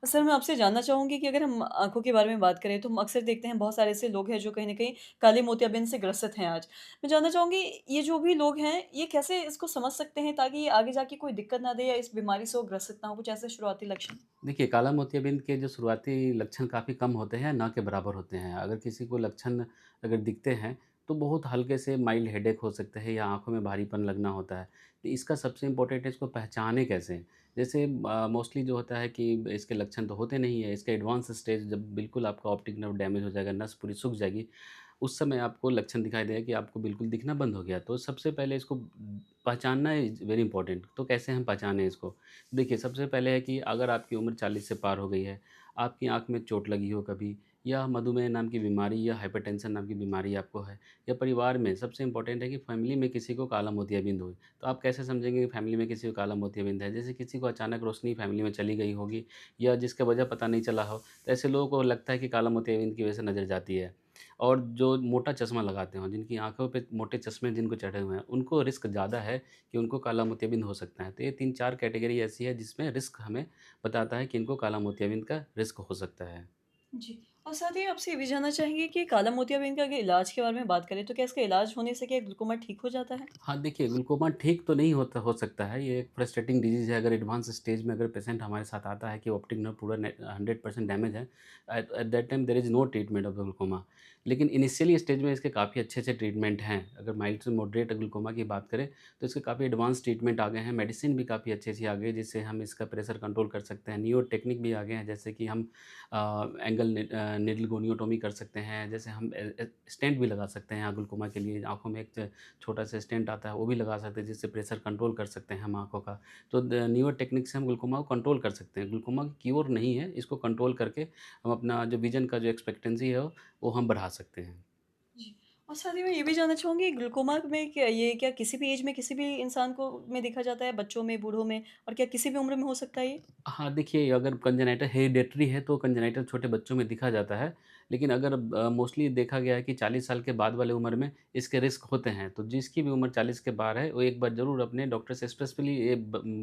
Sir, मैं आपसे जानना चाहूँगी कि अगर हम आँखों के बारे में बात करें, तो हम अक्सर देखते हैं बहुत सारे ऐसे लोग हैं जो कहीं न कहीं काले मोतियाबिंद से ग्रसित हैं आज। मैं जानना चाहूँगी ये जो भी लोग हैं, ये कैसे इसको समझ सकते हैं ताकि ये आगे जाके कोई दिक्कत ना दे या इस बीमारी से वो ग्रसित ना हो? कुछ ऐसे शुरुआती लक्षण? देखिए, काला मोतियाबिंद के जो शुरुआती लक्षण काफ़ी कम होते हैं, ना के बराबर होते हैं। अगर किसी को लक्षण अगर दिखते हैं, तो बहुत हल्के से माइल्ड हेडेक हो सकते हैं या आँखों में भारीपन लगना होता है। तो इसका सबसे इम्पोर्टेंट है इसको पहचानें कैसे? जैसे मोस्टली जो होता है कि इसके लक्षण तो होते नहीं है, इसका एडवांस स्टेज जब बिल्कुल आपका ऑप्टिक नर्व डैमेज हो जाएगा, नस पूरी सूख जाएगी, उस समय आपको लक्षण दिखाई देगा कि आपको बिल्कुल दिखना बंद हो गया। तो सबसे पहले इसको पहचानना इज़ वेरी इंपॉर्टेंट। तो कैसे हम पहचानें इसको? देखिए, सबसे पहले है कि अगर आपकी उम्र 40 से पार हो गई है, आपकी आँख में चोट लगी हो कभी या मधुमेह नाम की बीमारी या हाइपरटेंशन नाम की बीमारी आपको है या परिवार में सबसे इम्पोर्टेंट है कि फैमिली में किसी को काला मोतियाबिंद हो। तो आप कैसे समझेंगे कि फैमिली में किसी को काला मोतियाबिंद है? जैसे किसी को अचानक रोशनी फैमिली में चली गई होगी या जिसका वजह पता नहीं चला हो, तो ऐसे लोगों को लगता है कि काला मोतियाबिंद की वजह से नज़र जाती है। और जो मोटा चश्मा लगाते हों, जिनकी आँखों पे मोटे चश्मे जिनको चढ़े हुए हैं, उनको रिस्क ज़्यादा है कि उनको काला मोतियाबिंद हो सकता है। तो ये 3-4 कैटेगरी ऐसी है जिसमें रिस्क हमें बताता है कि इनको काला मोतियाबिंद का रिस्क हो सकता है। जी। और साथ ही आपसे ये भी जानना चाहेंगे कि काला मोतियाबिंद का अगर इलाज के बारे में बात करें, तो क्या इसका इलाज होने से क्या ग्लूकोमा ठीक हो जाता है? हाँ, देखिए ग्लूकोमा ठीक तो नहीं होता हो सकता है, ये एक फ्रस्ट्रेटिंग डिज़ीज़ है। अगर एडवांस स्टेज में अगर पेशेंट हमारे साथ आता है कि ऑप्टिक नर्व पूरा 100% डैमेज है, at at that time there is no treatment of the glaucoma. लेकिन इनिशियली स्टेज में इसके काफ़ी अच्छे-अच्छे ट्रीटमेंट हैं। अगर माइल्ड से मॉडरेट ग्लूकोमा की बात करें, तो इसके काफ़ी एडवांस ट्रीटमेंट आ गए हैं, मेडिसिन भी काफ़ी अच्छी-अच्छी आ गई है, जिससे हम इसका प्रेशर कंट्रोल कर सकते हैं। नियो टेक्निक भी आ गए हैं, जैसे कि हम निडल गोनियोटोमी कर सकते हैं, जैसे हम स्टेंट भी लगा सकते हैं ग्लूकोमा के लिए, आँखों में एक छोटा सा स्टेंट आता है वो भी लगा सकते हैं जिससे प्रेशर कंट्रोल कर सकते हैं हम आँखों का। तो न्यूअर टेक्निक से हम ग्लूकोमा को कंट्रोल कर सकते हैं। ग्लूकोमा की क्योर नहीं है, इसको कंट्रोल करके हम अपना जो विज़न का जो एक्सपेक्टेंसी है वो हम बढ़ा सकते हैं। जी। और साथ ही मैं ये भी जानना चाहूँगी ग्लूकोमा में क्या किसी भी ऐज में किसी भी इंसान को में देखा जाता है, बच्चों में, बूढ़ों में और क्या किसी भी उम्र में हो सकता है ये? हाँ, देखिए अगर कंजेनाइटल हेरिडेटरी है तो कंजेनाइटल छोटे बच्चों में दिखा जाता है। लेकिन अगर मोस्टली देखा गया है कि 40 साल के बाद वाले उम्र में इसके रिस्क होते हैं। तो जिसकी भी उम्र 40 के पार है वो एक बार ज़रूर अपने डॉक्टर से स्पेसिफिकली ये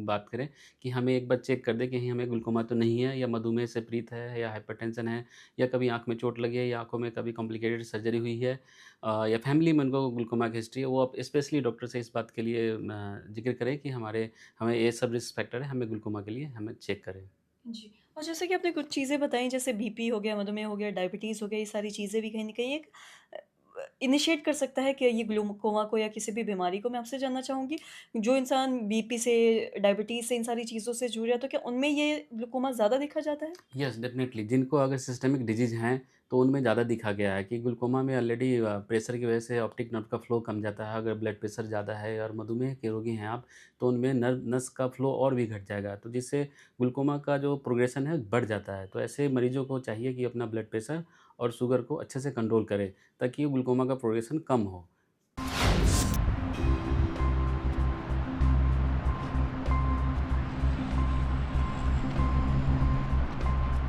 बात करें कि हमें एक बार चेक कर दें कि कहीं हमें ग्लूकोमा तो नहीं है या मधुमेह से पीड़ित है या हाइपरटेंशन है या कभी आँख में चोट लगी है या आँखों में कभी कॉम्प्लिकेटेड सर्जरी हुई है या फैमिली में उनको ग्लूकोमा की हिस्ट्री है। वो आप स्पेशली डॉक्टर से इस बात के लिए ज़िक्र करें कि हमें ये सब रिस्क फैक्टर है, हमें ग्लूकोमा के लिए हमें चेक करें। जी। और जैसे कि आपने कुछ चीज़ें बताई जैसे बीपी हो गया, मधुमेह हो गया, डायबिटीज़ हो गया, ये सारी चीज़ें भी कहीं न कहीं एक इनिशिएट कर सकता है कि ये ग्लूकोमा को या किसी भी बीमारी को। मैं आपसे जानना चाहूँगी, जो इंसान बीपी से, डायबिटीज़ से, इन सारी चीज़ों से जूझ रहा है, तो क्या उनमें ये ग्लूकोमा ज़्यादा देखा जाता है? यस, डेफ़िनेटली जिनको अगर सिस्टमिक डिज़ीज़ हैं, तो उनमें ज़्यादा दिखा गया है कि ग्लूकोमा में ऑलरेडी प्रेशर की वजह से ऑप्टिक नर्व का फ्लो कम जाता है। अगर ब्लड प्रेशर ज़्यादा है और मधुमेह के रोगी हैं आप, तो उनमें नर्व नस का फ्लो और भी घट जाएगा, तो जिससे ग्लूकोमा का जो प्रोग्रेशन है बढ़ जाता है। तो ऐसे मरीजों को चाहिए कि अपना ब्लड प्रेशर और शुगर को अच्छे से कंट्रोल करें, ताकि ग्लूकोमा का प्रोग्रेशन कम हो।